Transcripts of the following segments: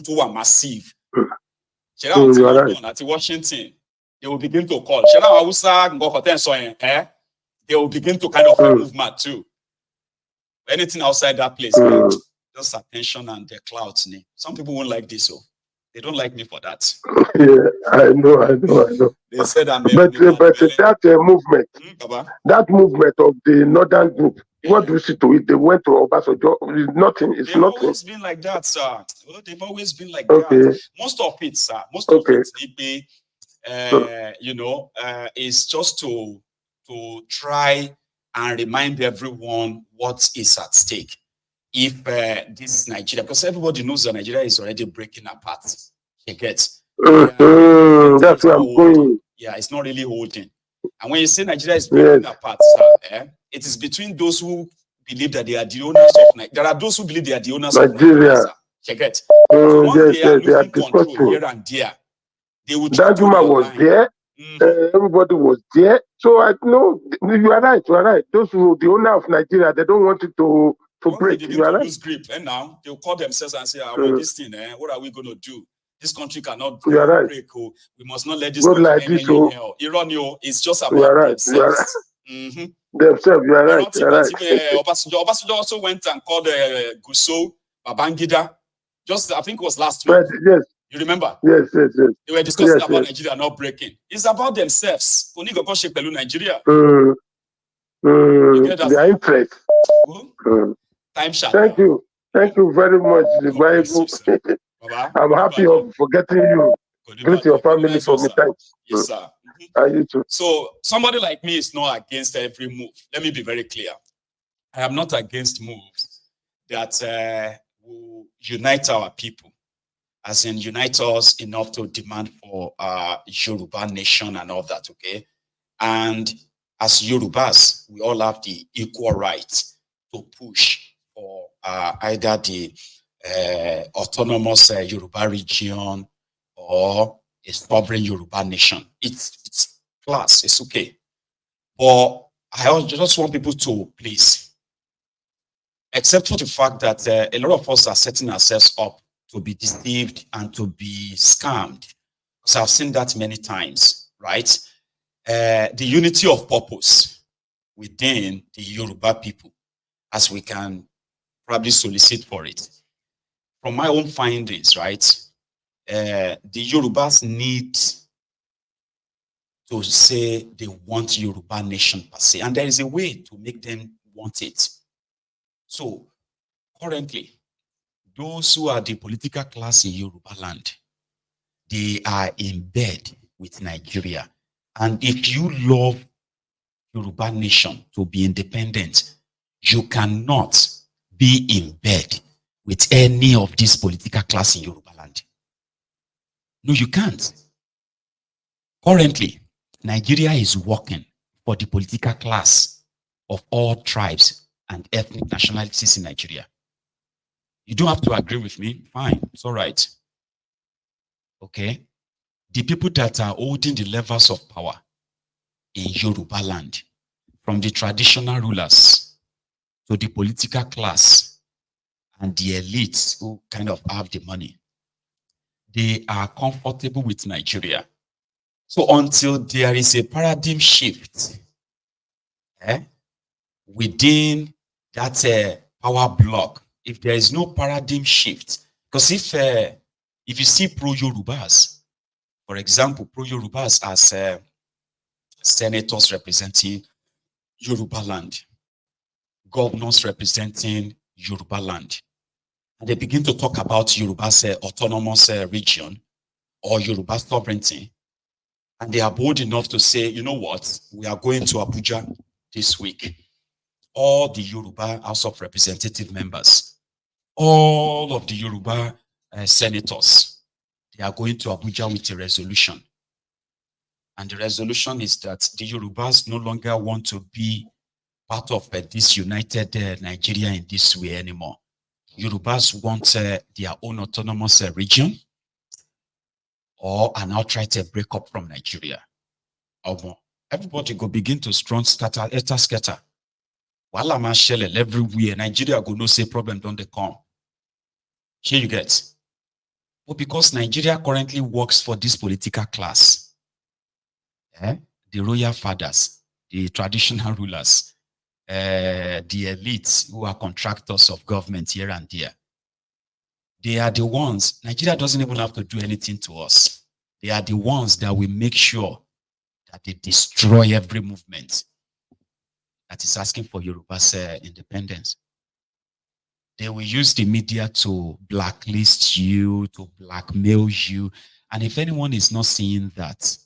to a massive. You are right. At Washington, they will begin to call. They will begin to kind of move mad too. Anything outside that place, just attention and the clouds. Some people won't like this, so they don't like me for that. Yeah, I know. They said I'm but that movement of the northern group, what do you see to it? They went to Obasanjo. It's nothing. It's They've nothing. Always been like that, sir. Well, they've always been like that. Most of it, sir. Most of it, is just to try and remind everyone what is at stake. If this Nigeria, because everybody knows that Nigeria is already breaking apart. You get? That's where I'm going. Yeah, it's not really holding. And when you say Nigeria is breaking apart, sir, it is between those who believe that they are the owners of Nigeria. There are those who believe they are the owners of Nigeria. You get? So once they are losing control here and there, they will try to was there. Everybody was there. So I know you are right. You are right. Those who the owner of Nigeria, they don't want it to break. You are right. Lose grip, and now they'll call themselves and say, "Well, this thing, what are we going to do? This country cannot break. Oh, we must not let this country like this. It's just about themselves." Themselves, you are right. You are right. Obasanjo also went and called Guso Babangida. I think it was last week. Yes. You remember? Yes. They were discussing about Nigeria not breaking. It's about themselves. Nigeria. Their interest. Time shot. Thank you very much, the Bible. I'm happy of forgetting you. Greet your family for me. Thanks. Yes, sir. You too. So somebody like me is not against every move. Let me be very clear. I am not against moves that will unite our people, as in unite us enough to demand for Yoruba nation and all that, okay? And as Yorubas, we all have the equal right to push for either the autonomous Yoruba region or a sovereign Yoruba nation. It's class, it's okay. But I just want people to please, except for the fact that a lot of us are setting ourselves up to be deceived and to be scammed. Because I've seen that many times, right? The unity of purpose within the Yoruba people, as we can probably solicit for it. From my own findings, right? The Yorubas need to say they want Yoruba nation per se, and there is a way to make them want it. So currently, those who are the political class in Yoruba land, they are in bed with Nigeria. And if you love Yoruba nation to be independent, you cannot be in bed with any of these political class in Yoruba land. No, you can't. Currently, Nigeria is working for the political class of all tribes and ethnic nationalities in Nigeria. You don't have to agree with me. Fine, it's all right. Okay? The people that are holding the levers of power in Yoruba land, from the traditional rulers to the political class and the elites who kind of have the money, they are comfortable with Nigeria. So until there is a paradigm shift within that power block, if there is no paradigm shift, because if you see pro-Yorubas, for example, pro-Yorubas as senators representing Yoruba land, governors representing Yoruba land, and they begin to talk about Yoruba's autonomous region or Yoruba sovereignty, and they are bold enough to say, you know what, we are going to Abuja this week. All the Yoruba House of Representative members, all of the Yoruba senators, they are going to Abuja with a resolution. And the resolution is that the Yorubas no longer want to be part of this united Nigeria in this way anymore. Yorubas want their own autonomous region or an outright breakup from Nigeria. Everybody go begin to strong scatter. While I'm everywhere, Nigeria go no say problem don't they come. Here you get. But because Nigeria currently works for this political class, the royal fathers, the traditional rulers, the elites who are contractors of government here and there, they are the ones, Nigeria doesn't even have to do anything to us. They are the ones that will make sure that they destroy every movement that is asking for Yoruba's independence. They will use the media to blacklist you, to blackmail you. And if anyone is not seeing that,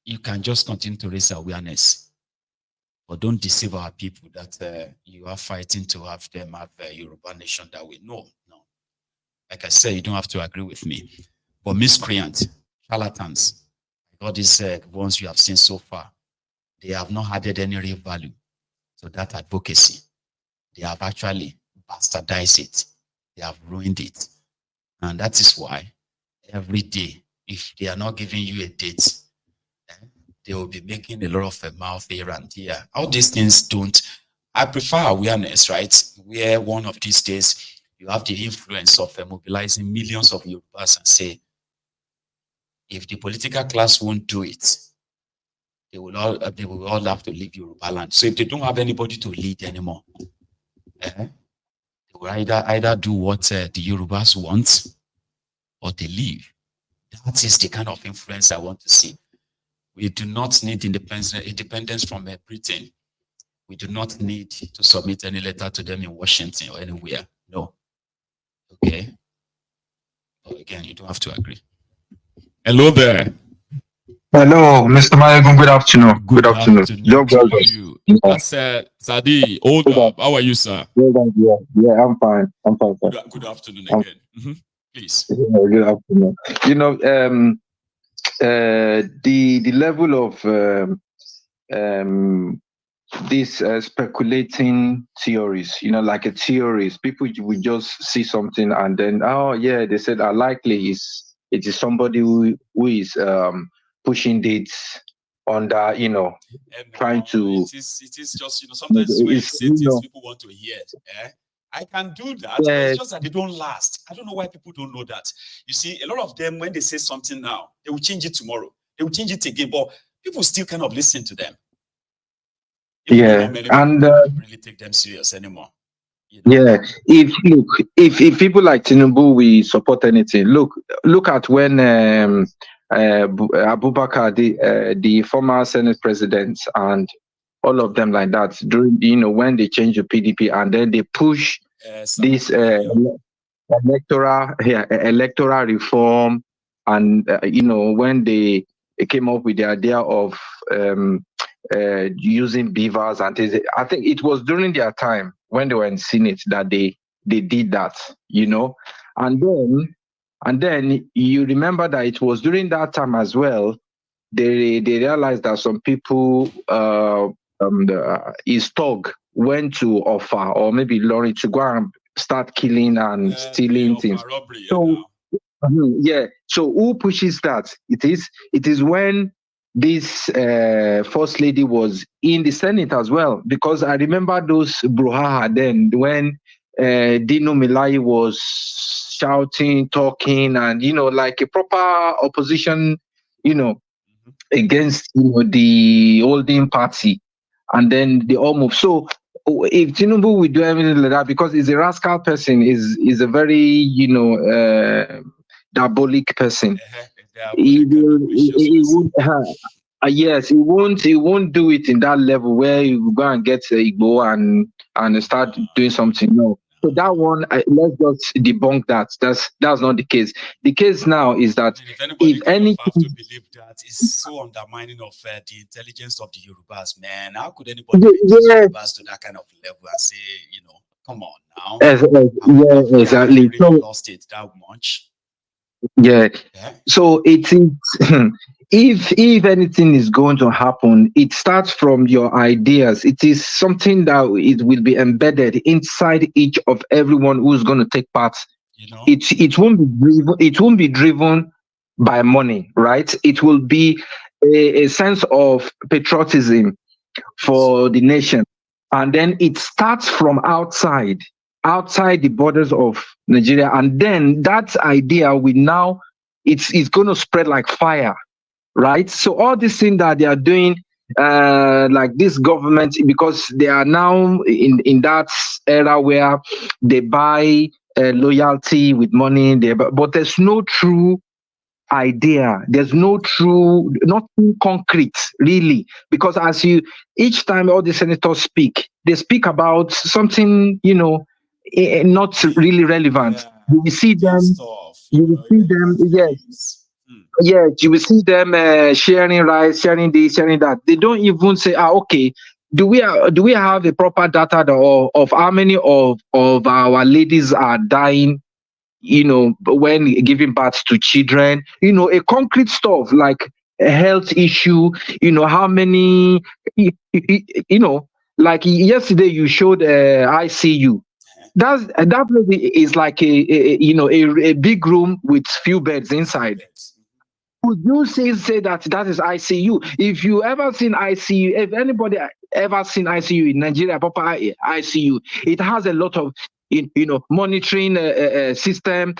you can just continue to raise awareness. But don't deceive our people that you are fighting to have them have a Yoruba nation that we know. No. Like I said, you don't have to agree with me. But miscreant, charlatans, all these ones you have seen so far, they have not added any real value to that advocacy. They have actually bastardized it. They have ruined it. And that is why every day, if they are not giving you a date, they will be making a lot of a mouth here and there. All these things don't. I prefer awareness, right? Where one of these days you have the influence of mobilizing millions of Yorubas and say, if the political class won't do it, they will all have to leave Yoruba land. So if they don't have anybody to lead anymore, they will either do what the Yorubas want or they leave. That is the kind of influence I want to see. We do not need independence from Britain. We do not need to submit any letter to them in Washington or anywhere. No. Okay. But again, you don't have to agree. Hello there. Hello, Mr. Mayegun. Good afternoon. Good afternoon. Job well done. That's Sadi. Hold up. How are you, sir? Yeah, I'm fine. I'm fine. Good afternoon again. Please. Yeah, good afternoon. You know, the level of these speculating theories, you know, like a theories, people will just see something and then, oh yeah, they said likely it is somebody who is pushing dates under, you know, trying to. It is just, you know, sometimes when you say things people want to hear. I can do that, but it's just that they don't last. I don't know why people don't know that. You see, a lot of them, when they say something now, they will change it tomorrow. They will change it again, but people still kind of listen to them. Even though not many people really take them serious anymore. You know? Yeah, if people like Tinubu we support anything, look at when Abubakar, the former Senate president, and all of them like that during, you know, when they changed the PDP and then they push this electoral reform, and you know, when they came up with the idea of using beavers and things. I think it was during their time when they were in Senate that they did that, you know, and then you remember that it was during that time as well they realized that some people his thug went to offer, or maybe Lorry, to go and start killing and stealing things. Robbery, so yeah, so who pushes that? It is when this first lady was in the Senate as well, because I remember those brouhaha then when Dino Milai was shouting, talking, and, you know, like a proper opposition, you know, against, you know, the holding party, and then they all move. So if Tinubu will do everything like that, because he's a rascal person, is a very, you know, diabolic person. He won't, yes, he won't do it in that level where you go and get Igbo and start doing something. No. So that one, let's just debunk that. That's not the case. The case now is that if anything have to believe that, it's so undermining of the intelligence of the Yorubas, man. How could anybody reduce Yorubas to that kind of level and say, you know, come on now? Yeah, exactly. Really lost it that much. Yeah. So it is if anything is going to happen, it starts from your ideas. It is something that it will be embedded inside each of everyone who's going to take part. You know? It won't be driven by money, right? It will be a sense of patriotism for the nation. And then it starts from outside. outside the borders of Nigeria, and then that idea will now it's going to spread like fire, right? So all these things that they are doing, like this government, because they are now in that era where they buy loyalty with money, but there's no true idea. There's no true, nothing concrete, really. Because as you, each time all the senators speak, they speak about something, not really relevant. Yeah, You will see them, stuff, you will see them, irrelevant yes, things. yes, you will see them sharing rice, sharing this, sharing that. They don't even say, okay, do we have a proper data of how many of our ladies are dying, when giving birth to children, a concrete stuff like a health issue, how many, like yesterday you showed ICU. That maybe is like a big room with few beds inside. Beds. Would you say that is ICU? If you ever seen ICU, if anybody ever seen ICU in Nigeria, proper ICU, it has a lot of monitoring system,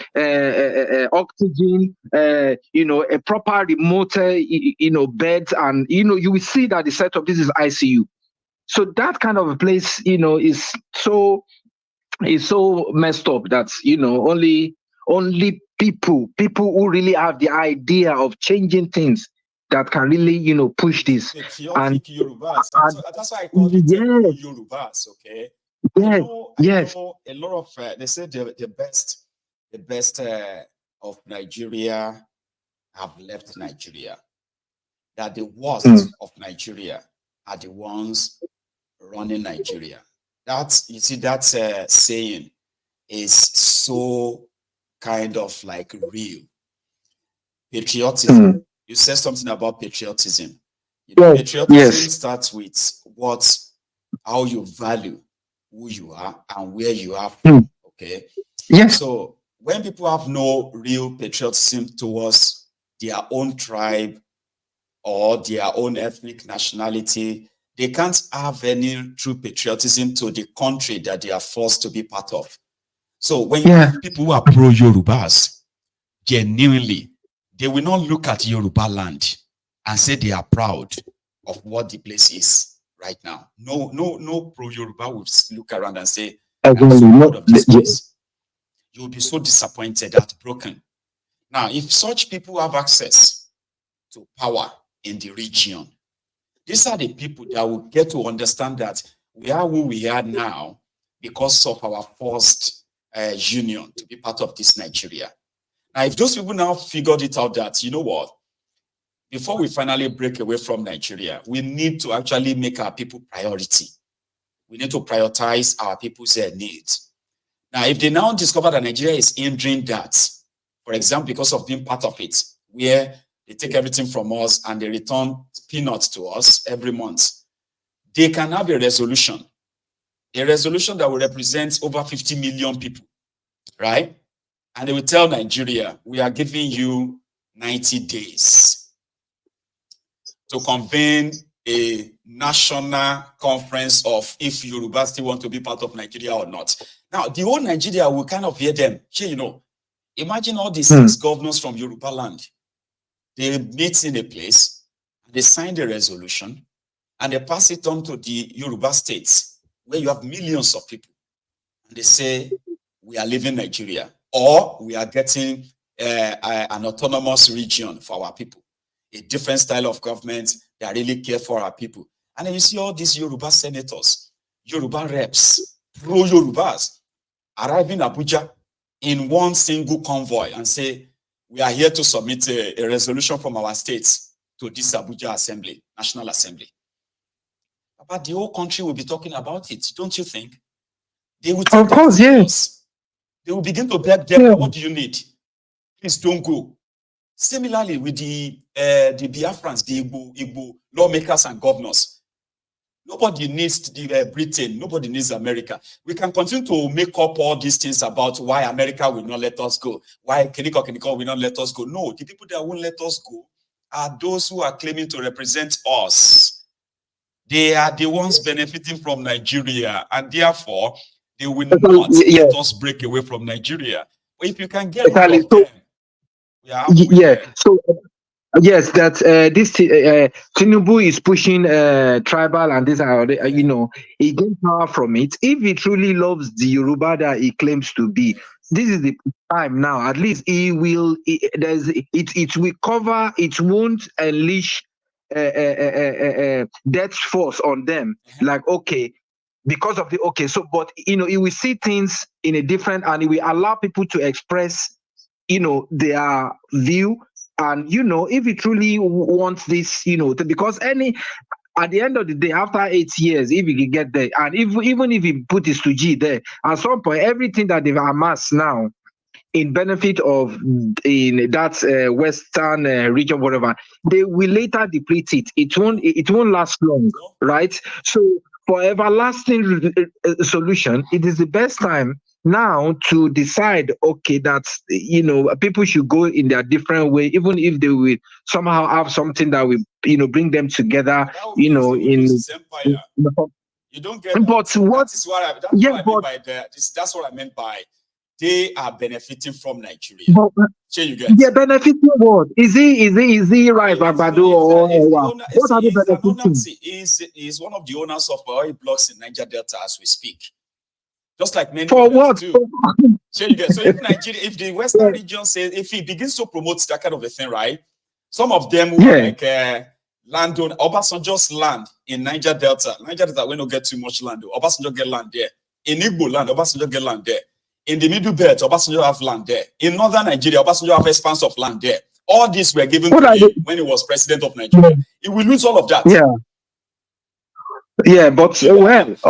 oxygen, a proper remote, beds, and you will see that the setup, this is ICU. So that kind of a place, is so messed up that only people who really have the idea of changing things that can really push this. And, Patriotic Yorubas. and So that's why I called it pro yes, Yorubas. Okay, yes, I yes. know a lot of. They say the best of Nigeria have left Nigeria. That the worst of Nigeria are the ones running Nigeria. That's, you see, that saying is so kind of like real. Patriotism. You said something about patriotism. Yes, Patriotism yes. starts with how you value who you are and where you are Mm. from. Okay. Yes. So when people have no real patriotism towards their own tribe or their own ethnic nationality, they can't have any true patriotism to the country that they are forced to be part of. So when you have people who are pro Yorubas, genuinely, they will not look at Yoruba land and say they are proud of what the place is right now. No pro Yoruba will look around and say, I'm so proud of this place. You'll be so disappointed, heartbroken. Now, if such people have access to power in the region, these are the people that will get to understand that we are who we are now because of our forced union to be part of this Nigeria. Now, if those people now figured it out that, you know what, before we finally break away from Nigeria, we need to actually make our people priority. We need to prioritize our people's needs. Now, if they now discover that Nigeria is hindering that, for example, because of being part of it, where they take everything from us and they return peanuts to us every month, they can have a resolution that will represent over 50 million people, right? And they will tell Nigeria, we are giving you 90 days to convene a national conference of if Yoruba still want to be part of Nigeria or not. Now, the whole Nigeria will kind of hear them. Imagine all the 6 governors from Yoruba land. They meet in a place, they sign the resolution, and they pass it on to the Yoruba states, where you have millions of people. And they say, we are leaving Nigeria, or we are getting an autonomous region for our people, a different style of government that really care for our people. And then you see all these Yoruba senators, Yoruba reps, pro-Yorubas, arriving in Abuja in one single convoy and say, we are here to submit a resolution from our states to this Abuja Assembly, National Assembly. But the whole country will be talking about it, don't you think? They will take that serious. They will begin to beg them, what do you need? Please don't go. Similarly, with the Biafrans, the Igbo lawmakers and governors, nobody needs Britain, nobody needs America. We can continue to make up all these things about why America will not let us go, why Kiniko will not let us go. No, the people that won't let us go are those who are claiming to represent us. They are the ones benefiting from Nigeria, and therefore, they will not let us break away from Nigeria. But if you can get all of them, we are halfway there. So yes, that this Tinubu is pushing tribal and this, you know, he gains power from it. If he truly loves the Yoruba that he claims to be, this is the time now. At least he will. It will cover. It won't unleash death force on them. Like, okay, because of the so, but you know, he will see things in a different, and he will allow people to express, you know, their view. And you know, if he truly wants this, you know, because at the end of the day, after 8 years, if he can get there, and even if he put his 2G there, at some point, everything that they've amassed now in benefit of in that western region, whatever, they will later deplete it. It won't last long, right? So for everlasting solution, it is the best time now to decide, okay, that, you know, people should go in their different way, even if they will somehow have something that will, you know, bring them together, you know, in empire. You don't get that. But what? That's what I meant by they are benefiting from Nigeria. You get? Yeah, benefiting what? Is he right, Babado? What are they benefiting? He's one of the owners of oil blocks in Niger Delta as we speak. Just like many for what? Too. You get? So if Nigeria, if the Western region says, if he begins to promote that kind of a thing, right? Some of them who are like landowner, Obasanjo's land in Niger Delta. Niger Delta, we don't get too much land. Obasanjo get land there. In Igbo land, Obasanjo get land there. In the Middle Belt, Obasanjo have land there. In northern Nigeria, Obasanjo have expanse of land there. All these were given to him when he was president of Nigeria. He will lose all of that. Yeah, but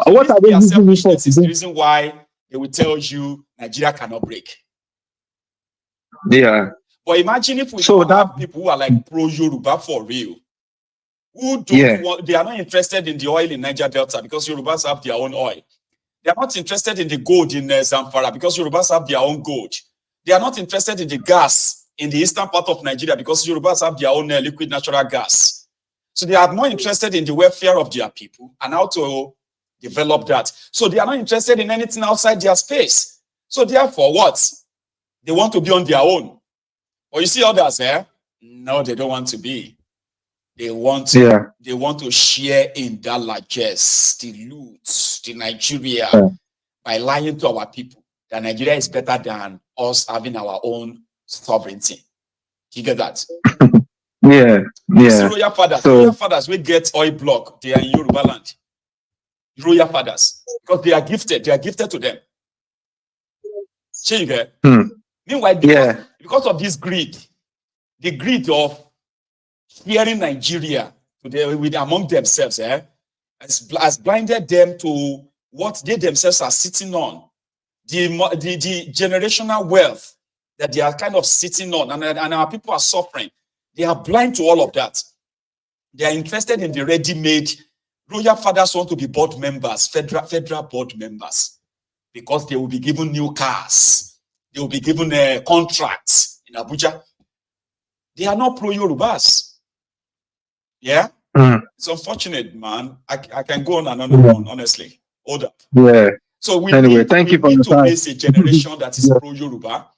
what are they using this for? This is the reason why they will tell you Nigeria cannot break. Yeah. But imagine if we have people who are like pro-Yoruba for real, who don't want, they are not interested in the oil in Niger Delta because Yorubas have their own oil. They are not interested in the gold in Zamfara because Yorubas have their own gold. They are not interested in the gas in the eastern part of Nigeria because Yorubas have their own liquid natural gas. So they are more interested in the welfare of their people and how to develop that. So they are not interested in anything outside their space. So therefore, what? They want to be on their own. Or you see others there? No, they don't want to be. They want to share in that largesse, the loot, the Nigeria, by lying to our people that Nigeria is better than us having our own sovereignty. You get that? You see royal fathers will get oil block. They are in Yoruba land. Royal fathers, because they are gifted to them. Meanwhile, because of this greed, the greed of sharing Nigeria among themselves, has blinded them to what they themselves are sitting on, the generational wealth that they are kind of sitting on, and our people are suffering. They are blind to all of that. They are interested in the ready-made. Royal fathers want to be board members, federal board members, because they will be given new cars. They will be given contracts in Abuja. They are not pro-Yorubas. Yeah? It's unfortunate, man. I can go on and on, honestly. Hold up. So we need to raise a generation that is pro-Yoruba.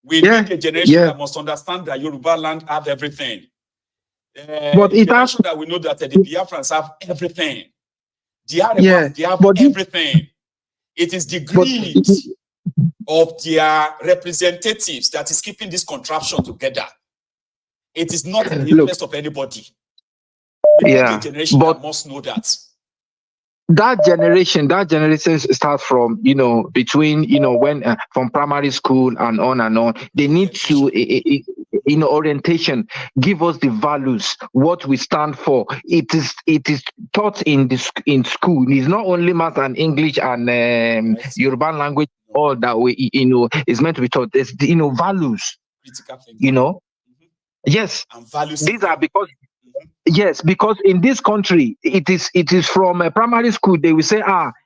We need a generation that must understand that Yoruba land have everything. But a generation that we know that the Biafrans have everything. They have everything. It is the greed of their representatives that is keeping this contraption together. It is not in the interest of anybody. We need a generation that must know that. That generation starts from, you know, between, you know, when from primary school and on. They need to, you know, orientation, give us the values, what we stand for. It is taught in school. It's not only math and English and Yoruba language, all that we, you know, is meant to be taught. There's, you know, values, you know. Yes, and values. These are because. Yes, because in this country, it is from primary school, they will say,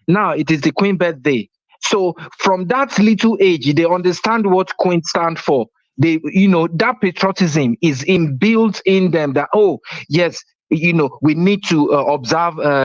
now it is the Queen birthday. So from that little age, they understand what Queen stand for. They, you know, that patriotism is inbuilt in them that, oh, yes, you know, we need to observe